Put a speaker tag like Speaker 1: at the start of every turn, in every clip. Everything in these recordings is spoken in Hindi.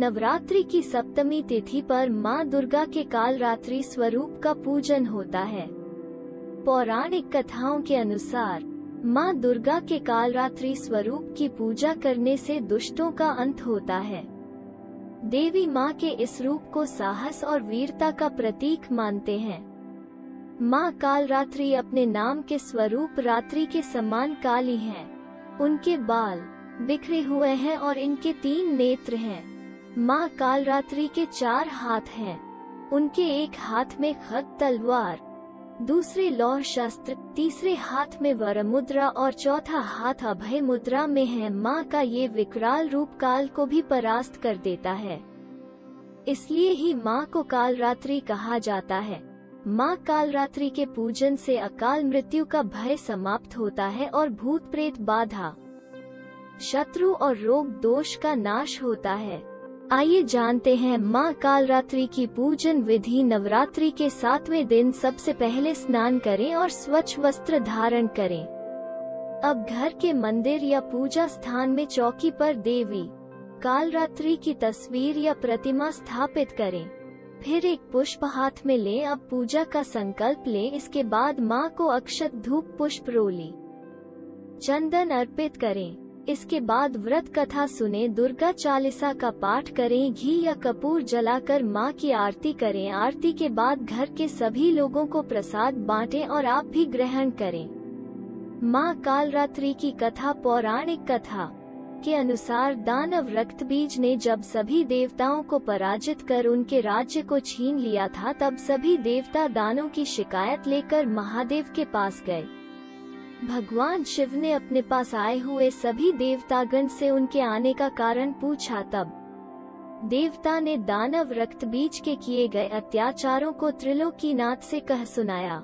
Speaker 1: नवरात्रि की सप्तमी तिथि पर माँ दुर्गा के कालरात्रि स्वरूप का पूजन होता है। पौराणिक कथाओं के अनुसार माँ दुर्गा के कालरात्रि स्वरूप की पूजा करने से दुष्टों का अंत होता है। देवी माँ के इस रूप को साहस और वीरता का प्रतीक मानते हैं। माँ कालरात्रि अपने नाम के स्वरूप रात्रि के समान काली हैं। उनके बाल बिखरे हुए हैं और इनके 3 नेत्र हैं। माँ कालरात्रि के 4 हाथ हैं। उनके एक हाथ में खड्ग तलवार, दूसरे लौह शस्त्र, तीसरे हाथ में वरमुद्रा और चौथा हाथ अभय मुद्रा में है। माँ का ये विकराल रूप काल को भी परास्त कर देता है, इसलिए ही माँ को कालरात्रि कहा जाता है। माँ कालरात्रि के पूजन से अकाल मृत्यु का भय समाप्त होता है और भूत प्रेत बाधा, शत्रु और रोग दोष का नाश होता है। आइए जानते हैं माँ कालरात्रि की पूजन विधि। नवरात्रि के 7वें दिन सबसे पहले स्नान करें और स्वच्छ वस्त्र धारण करें। अब घर के मंदिर या पूजा स्थान में चौकी पर देवी कालरात्रि की तस्वीर या प्रतिमा स्थापित करें। फिर एक पुष्प हाथ में लें। अब पूजा का संकल्प लें। इसके बाद माँ को अक्षत, धूप, पुष्प, रोली, चंदन अर्पित करें। इसके बाद व्रत कथा सुने, दुर्गा चालीसा का पाठ करें, घी या कपूर जलाकर माँ की आरती करें। आरती के बाद घर के सभी लोगों को प्रसाद बांटें और आप भी ग्रहण करें। माँ कालरात्रि की कथा। पौराणिक कथा के अनुसार दानव रक्तबीज ने जब सभी देवताओं को पराजित कर उनके राज्य को छीन लिया था, तब सभी देवता दानों की शिकायत लेकर महादेव के पास गए। भगवान शिव ने अपने पास आए हुए सभी देवतागण से उनके आने का कारण पूछा। तब देवता ने दानव रक्तबीज के किए गए अत्याचारों को त्रिलोकीनाथ से कह सुनाया।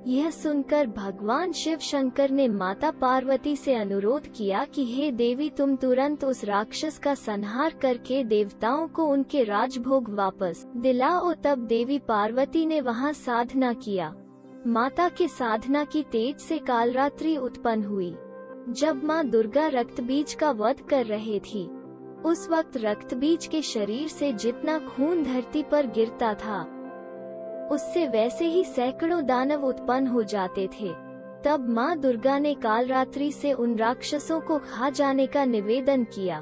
Speaker 1: यह सुनकर भगवान शिव शंकर ने माता पार्वती से अनुरोध किया कि हे देवी, तुम तुरंत उस राक्षस का संहार करके देवताओं को उनके राजभोग वापस दिलाओ। तब देवी पार्वती ने वहां साधना किया। माता के साधना की तेज से कालरात्रि उत्पन्न हुई। जब माँ दुर्गा रक्तबीज का वध कर रही थी, उस वक्त रक्तबीज के शरीर से जितना खून धरती पर गिरता था, उससे वैसे ही सैकड़ों दानव उत्पन्न हो जाते थे। तब माँ दुर्गा ने कालरात्रि से उन राक्षसों को खा जाने का निवेदन किया।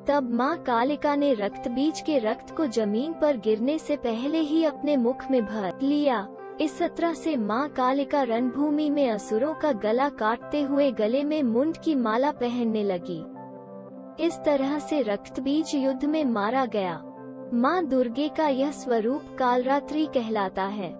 Speaker 1: तब माँ कालिका ने रक्तबीज के रक्त को जमीन पर गिरने से पहले ही अपने मुख में भर लिया। इस सत्र से माँ कालिका रणभूमि में असुरों का गला काटते हुए गले में मुंड की माला पहनने लगी। इस तरह से रक्तबीज युद्ध में मारा गया। माँ दुर्गे का यह स्वरूप कालरात्रि कहलाता है।